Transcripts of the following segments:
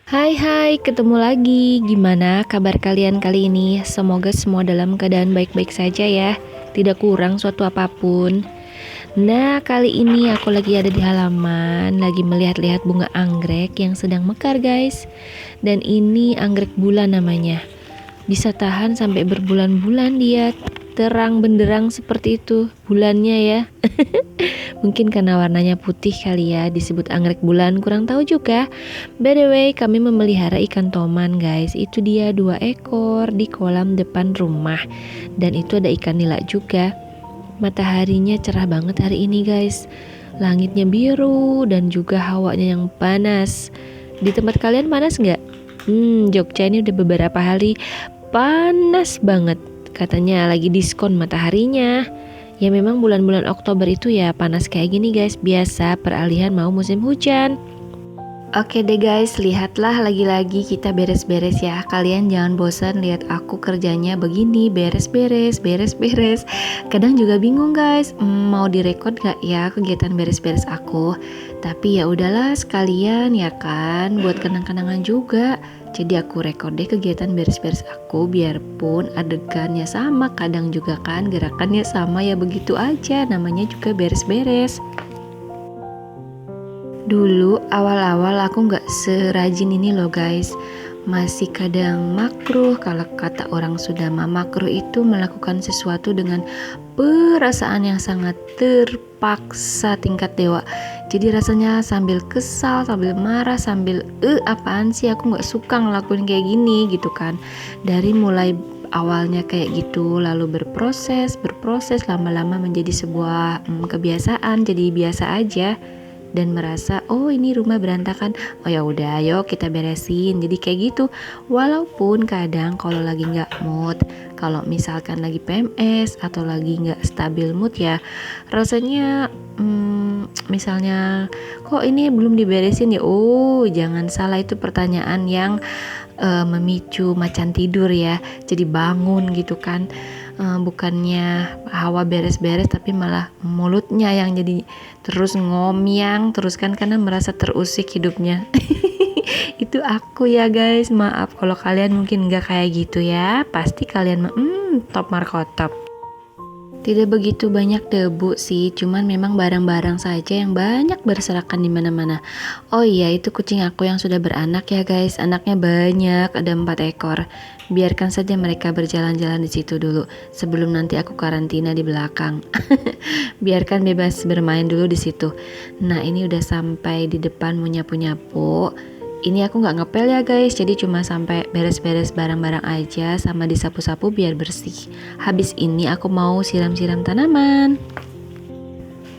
Hai hai, ketemu lagi. Gimana kabar kalian kali ini? Semoga semua dalam keadaan baik-baik saja ya. Tidak kurang suatu apapun. Nah, kali ini aku lagi ada di halaman, lagi melihat-lihat bunga anggrek yang sedang mekar, guys. Dan ini anggrek bulan namanya. Bisa tahan sampai berbulan-bulan dia. Terang benderang seperti itu bulannya ya. Mungkin karena warnanya putih kali ya, disebut anggrek bulan, kurang tahu juga. By the way, kami memelihara ikan toman guys. Itu dia 2 ekor di kolam depan rumah. Dan itu ada ikan nila juga. Mataharinya cerah banget hari ini guys. Langitnya biru dan juga hawanya yang panas. Di tempat kalian panas nggak? Jogja ini udah beberapa hari panas banget. Katanya lagi diskon mataharinya. Ya memang bulan-bulan Oktober itu ya panas kayak gini guys. Biasa peralihan mau musim hujan. Oke deh guys, lihatlah lagi-lagi kita beres-beres ya. Kalian jangan bosan lihat aku kerjanya begini, beres-beres, beres-beres. Kadang juga bingung guys, mau direkod gak ya kegiatan beres-beres aku. Tapi ya udahlah sekalian ya kan, buat kenang-kenangan juga. Jadi aku rekod deh kegiatan beres-beres aku, biarpun adegannya sama, kadang juga kan gerakannya sama, ya begitu aja, namanya juga beres-beres. Dulu awal-awal aku gak serajin ini loh guys. Masih kadang makruh. Kalau kata orang Sundama, makruh itu melakukan sesuatu dengan perasaan yang sangat terpaksa tingkat dewa. Jadi rasanya sambil kesal, sambil marah, sambil apaan sih aku gak suka ngelakuin kayak gini gitu kan. Dari mulai awalnya kayak gitu, lalu berproses lama-lama menjadi sebuah kebiasaan, jadi biasa aja. Dan merasa oh ini rumah berantakan, oh ya udah ayo kita beresin, jadi kayak gitu. Walaupun kadang kalau lagi nggak mood, kalau misalkan lagi PMS atau lagi nggak stabil mood ya, rasanya misalnya kok ini belum diberesin ya, oh jangan salah, itu pertanyaan yang memicu macan tidur ya, jadi bangun gitu kan. Bukannya hawa beres-beres tapi malah mulutnya yang jadi terus ngomyang terus kan, karena merasa terusik hidupnya. Itu aku ya guys, maaf kalau kalian mungkin nggak kayak gitu ya, pasti kalian top markotop. Tidak begitu banyak debu sih, cuman memang barang-barang saja yang banyak berserakan di mana-mana. Oh iya, itu kucing aku yang sudah beranak ya guys. Anaknya banyak, ada 4 ekor. Biarkan saja mereka berjalan-jalan di situ dulu, sebelum nanti aku karantina di belakang. Biarkan bebas bermain dulu di situ. Nah, ini udah sampai di depan mau nyapu-nyapu. Ini aku nggak ngepel ya guys, jadi cuma sampai beres-beres barang-barang aja sama disapu-sapu biar bersih. Habis ini aku mau siram-siram tanaman.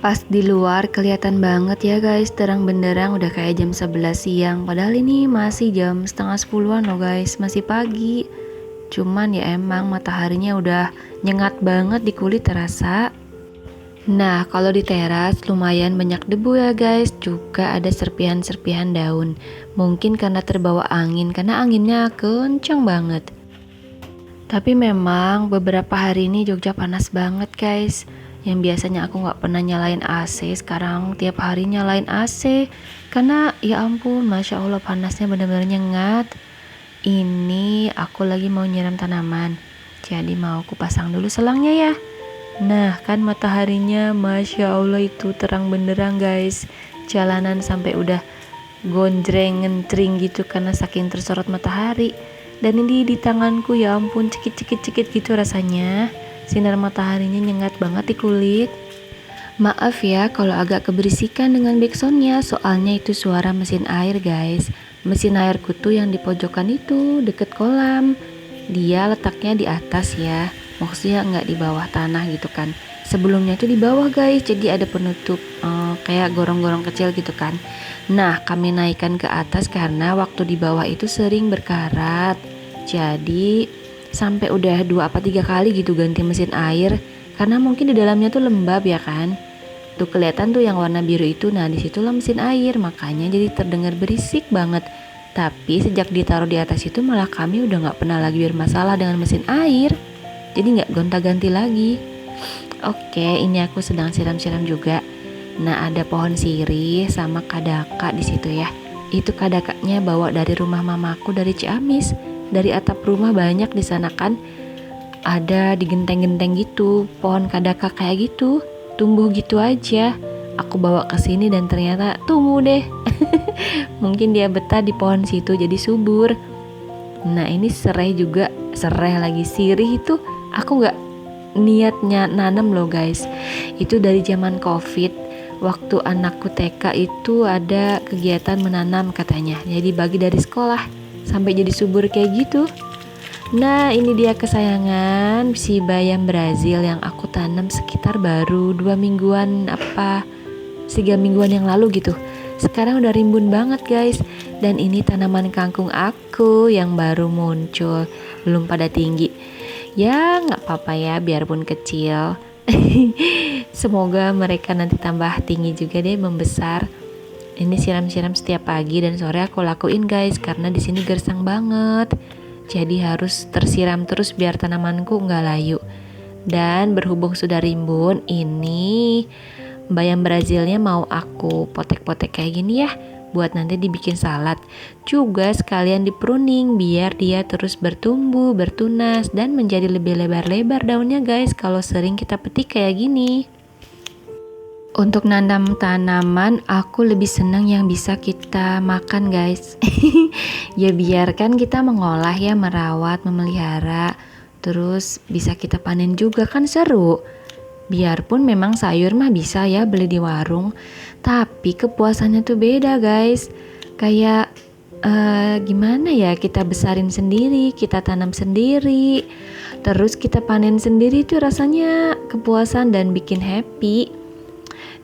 Pas di luar kelihatan banget ya guys, terang benderang, udah kayak jam 11 siang. Padahal ini masih jam setengah 10-an loh guys, masih pagi. Cuman ya emang mataharinya udah nyengat banget di kulit terasa. Nah, kalau di teras lumayan banyak debu ya guys, juga ada serpihan-serpihan daun. Mungkin karena terbawa angin, karena anginnya kencang banget. Tapi memang beberapa hari ini Jogja panas banget guys. Yang biasanya aku gak pernah nyalain AC, sekarang tiap hari nyalain AC. Karena ya ampun, Masya Allah panasnya benar-benar nyengat. Ini aku lagi mau nyiram tanaman, jadi mau aku pasang dulu selangnya ya. Nah kan mataharinya Masya Allah itu terang benderang guys. Jalanan sampai udah gonjreng ngentring gitu karena saking tersorot matahari. Dan ini di tanganku ya ampun cekit-cekit gitu rasanya. Sinar mataharinya nyengat banget di kulit. Maaf ya kalau agak keberisikan dengan backsoundnya, soalnya itu suara mesin air guys. Mesin air kutu yang di pojokan itu deket kolam. Dia letaknya di atas ya, maksudnya nggak di bawah tanah gitu kan. Sebelumnya itu di bawah guys, jadi ada penutup kayak gorong-gorong kecil gitu kan. Nah kami naikkan ke atas karena waktu di bawah itu sering berkarat. Jadi sampai udah 2 apa 3 kali gitu ganti mesin air, karena mungkin di dalamnya tuh lembab ya kan. Tuh kelihatan tuh yang warna biru itu, nah disitulah mesin air, makanya jadi terdengar berisik banget. Tapi sejak ditaruh di atas itu malah kami udah gak pernah lagi bermasalah dengan mesin air, jadi gak gonta-ganti lagi. Oke, ini aku sedang siram-siram juga. Nah ada pohon sirih sama kadaka di situ ya. Itu kadakaknya bawa dari rumah mamaku dari Ciamis. Dari atap rumah banyak di sana kan. Ada di genteng-genteng gitu, pohon kadaka kayak gitu, tumbuh gitu aja. Aku bawa ke sini dan ternyata tumbuh deh. Mungkin dia betah di pohon situ jadi subur. Nah ini serai juga, serai lagi sirih itu aku nggak niatnya nanam loh guys. Itu dari zaman COVID, waktu anakku TK itu ada kegiatan menanam katanya. Jadi bagi dari sekolah sampai jadi subur kayak gitu. Nah ini dia kesayangan si bayam Brazil yang aku tanam sekitar baru 2 mingguan 3 mingguan yang lalu gitu. Sekarang udah rimbun banget guys. Dan ini tanaman kangkung aku yang baru muncul, belum pada tinggi. Ya gak apa-apa ya biarpun kecil. Semoga mereka nanti tambah tinggi juga deh, membesar. Ini siram-siram setiap pagi dan sore aku lakuin guys, karena di sini gersang banget. Jadi harus tersiram terus biar tanamanku nggak layu. Dan berhubung sudah rimbun, ini bayam Brazilnya mau aku potek-potek kayak gini ya, buat nanti dibikin salad. Juga sekalian di pruning biar dia terus bertumbuh, bertunas dan menjadi lebih lebar-lebar daunnya guys kalau sering kita petik kayak gini. Untuk nanam tanaman, aku lebih senang yang bisa kita makan guys. Ya biarkan kita mengolah ya, merawat, memelihara, terus bisa kita panen juga kan seru. Biarpun memang sayur mah bisa ya beli di warung, tapi kepuasannya tuh beda guys. Kayak gimana ya, kita besarin sendiri, kita tanam sendiri, terus kita panen sendiri tuh rasanya kepuasan dan bikin happy.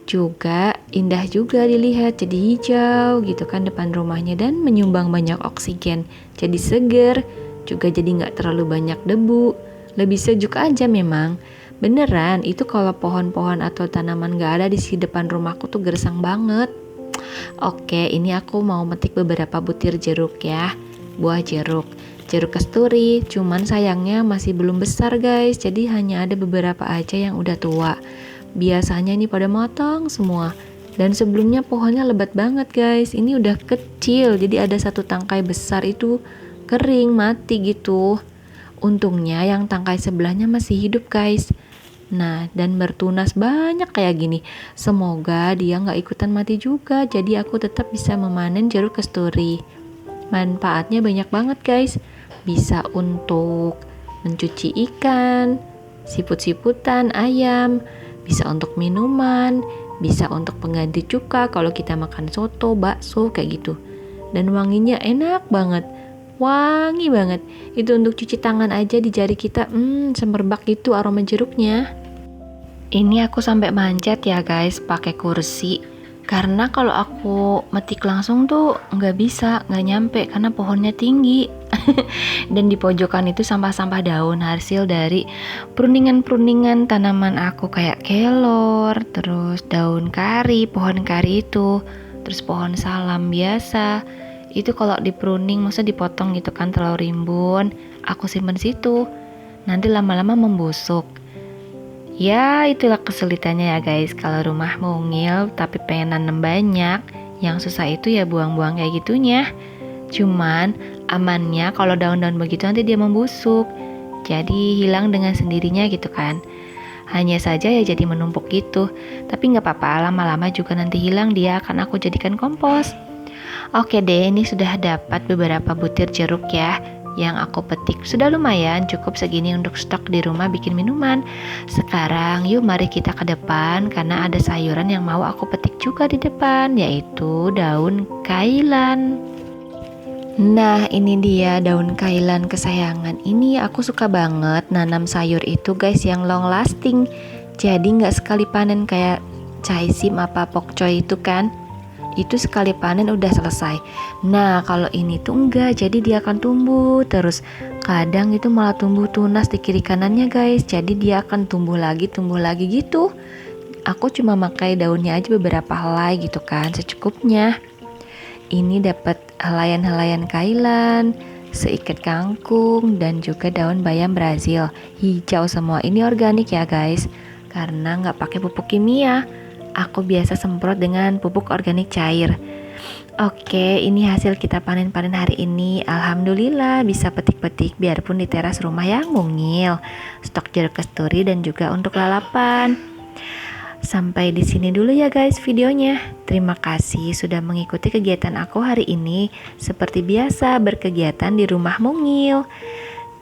Juga indah juga dilihat, jadi hijau gitu kan depan rumahnya dan menyumbang banyak oksigen, jadi seger, juga jadi nggak terlalu banyak debu, lebih sejuk aja memang. Beneran itu kalau pohon-pohon atau tanaman nggak ada di si depan rumahku tuh gersang banget. Oke, ini aku mau metik beberapa butir jeruk ya, buah jeruk kasturi, cuman sayangnya masih belum besar guys, jadi hanya ada beberapa aja yang udah tua. Biasanya ini pada matang semua. Dan sebelumnya pohonnya lebat banget guys. Ini udah kecil, jadi ada satu tangkai besar itu kering, mati gitu. Untungnya yang tangkai sebelahnya masih hidup guys. Nah, dan bertunas banyak kayak gini. Semoga dia gak ikutan mati juga, jadi aku tetap bisa memanen jeruk kasturi. Manfaatnya banyak banget guys. Bisa untuk mencuci ikan, siput-siputan, ayam, bisa untuk minuman, bisa untuk pengganti cuka kalau kita makan soto, bakso kayak gitu. Dan wanginya enak banget, wangi banget. Itu untuk cuci tangan aja di jari kita, semerbak gitu aroma jeruknya. Ini aku sampai manjat ya guys pakai kursi, karena kalau aku metik langsung tuh nggak bisa, nggak nyampe karena pohonnya tinggi. Dan di pojokan itu sampah-sampah daun hasil dari pruningan-pruningan tanaman aku, kayak kelor, terus daun kari, pohon kari itu, terus pohon salam biasa. Itu kalau di pruning maksudnya dipotong gitu kan terlalu rimbun, aku simpen situ. Nanti lama-lama membusuk. Ya itulah kesulitannya ya guys, kalau rumah mungil tapi pengen nanam banyak, yang susah itu ya buang-buang kayak gitunya. Cuman amannya kalau daun-daun begitu nanti dia membusuk, jadi hilang dengan sendirinya gitu kan. Hanya saja ya jadi menumpuk gitu, tapi gak apa-apa, lama-lama juga nanti hilang, dia akan aku jadikan kompos. Oke deh, ini sudah dapat beberapa butir jeruk ya yang aku petik. Sudah lumayan, cukup segini untuk stok di rumah bikin minuman. Sekarang yuk mari kita ke depan, karena ada sayuran yang mau aku petik juga di depan, yaitu daun kailan. Nah ini dia daun kailan kesayangan. Ini aku suka banget nanam sayur itu guys, yang long lasting. Jadi gak sekali panen kayak caisim apa pokcoy itu kan. Itu sekali panen udah selesai. Nah kalau ini tuh enggak, jadi dia akan tumbuh terus. Kadang itu malah tumbuh tunas di kiri kanannya guys. Jadi dia akan tumbuh lagi gitu. Aku cuma pakai daunnya aja beberapa helai gitu kan, secukupnya. Ini dapat helaian-helaian kailan, seikat kangkung, dan juga daun bayam Brazil. Hijau semua, ini organik ya guys, karena nggak pakai pupuk kimia. aku biasa semprot dengan pupuk organik cair. Oke, ini hasil kita panen-panen hari ini. Alhamdulillah bisa petik-petik biarpun di teras rumah yang mungil. Stok jeruk kasturi dan juga untuk lalapan. Sampai di sini dulu ya guys videonya. Terima kasih sudah mengikuti kegiatan aku hari ini. Seperti biasa berkegiatan di rumah mungil.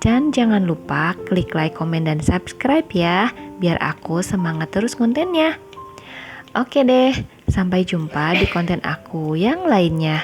Dan jangan lupa klik like, komen, dan subscribe ya. Biar aku semangat terus kontennya. Oke deh, sampai jumpa di konten aku yang lainnya.